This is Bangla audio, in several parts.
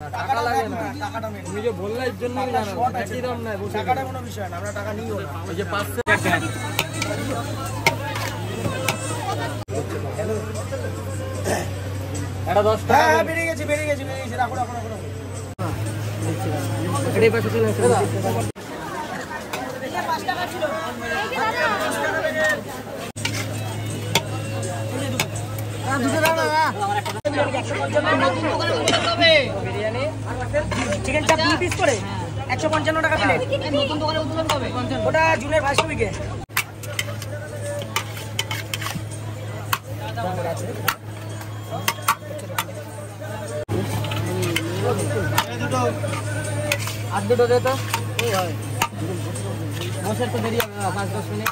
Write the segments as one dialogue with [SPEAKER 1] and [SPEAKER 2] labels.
[SPEAKER 1] টাকা লাগে না, টাকাটা মেন। তুমি যে বললে এর জন্য আমি জানাবো। একই দাম নাই, টাকাটা কোনো বিষয় না, আমরা টাকা নিও না। ওই যে 500 টাকা। এটা 10 টাকা। হ্যাঁ, বেরিয়ে গেছে। রাখো। এটাই পাশে চলে আসছে। এটা 5 টাকা ছিল। দুটো দাও না। আমার একটা বিরিয়ানি চিকেন চাপ 2 পিস করে 155 টাকা প্লেট। নতুন দোকানে উদ্বোধন কবে? ওটা জুনের 1st উইকে। আর দুটো দে তো। বসের তো দেরি হবে 5-10 মিনিট।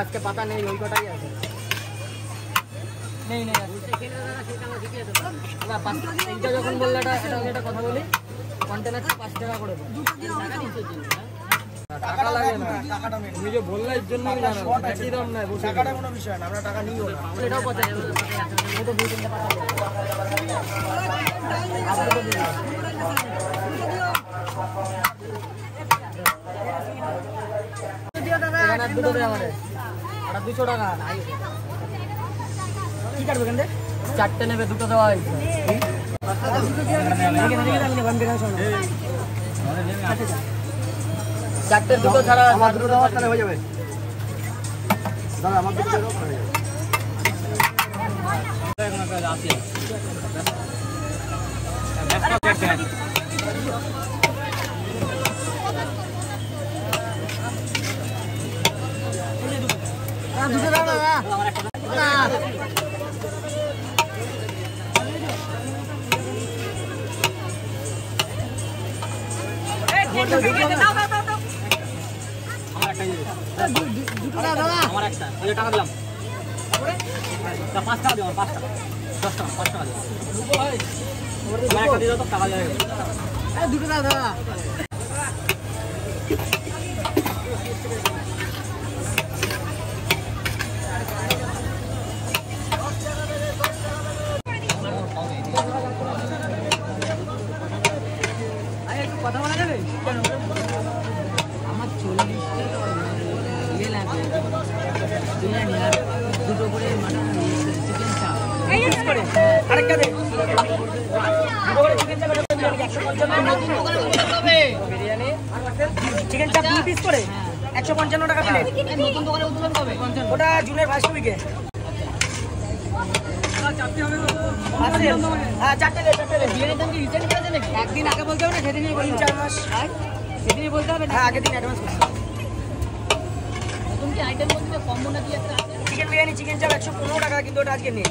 [SPEAKER 1] আজকে পাতা নেই, ওই কটাই আছে। নেই এইটা যখন বললে এটা কথা বলি, কন্টেনার 5 টাকা করে টাকা লাগে না, টাকাটা মেন। তুমি যে বললে এর জন্য আমি জানাবো। একই দাম নাই, টাকাটা কোনো বিষয় না, আমরা টাকা নিও না। এটাও কথা এটা 2-3টা পাতা দুটো দেয় আমাদের। আর 200 টাকা কি কাটবে কেন? 4টে নেবে, দুটো দেওয়া হয়েছে। চারটে দুটো ছাড়া আমার দুটো দেওয়া তাহলে হয়ে যাবে। দাদা আমার দুটো দেওয়া হয়ে যাবে। দুটো দাও না। আমার একটা না। আমার একটা ওই টাকা দিলাম। 5 টাকা দিও, 5 টাকা 10 টাকা 5 টাকা দিও। আমার একটা দিয়ে দাও তো, টাকা যাবে। দুটো দাও দাদা। কথা বলা যাবে? আমার 40 ইয়ে লাগবে বিরিয়ানি আর দুটো করে চিকেন চাপ। আরেকটা দে। দুটো করে চিকেন চাপ, 155 বিরিয়ানি চিকেন চাপ 2 পিস করে 155 টাকা প্লেট। নতুন দোকানে উদ্বোধন কবে? ওটা জুনের 1st উইকে। চারটে বিরিয়ানির দাম কি রিসেন্ট করেছে নাকি? একদিন আগে বলতে হবে না, সেদিনই 3-4 মাস সেদিনই বলতে হবে না। হ্যাঁ, আগের দিন অ্যাডভান্স করছি। নতুন কি আইটেম বলতে কম্বো নাকি একটা আছে? চিকেন বিরিয়ানি চিকেন চাপ 115 টাকা, কিন্তু ওটা আজকে নেই।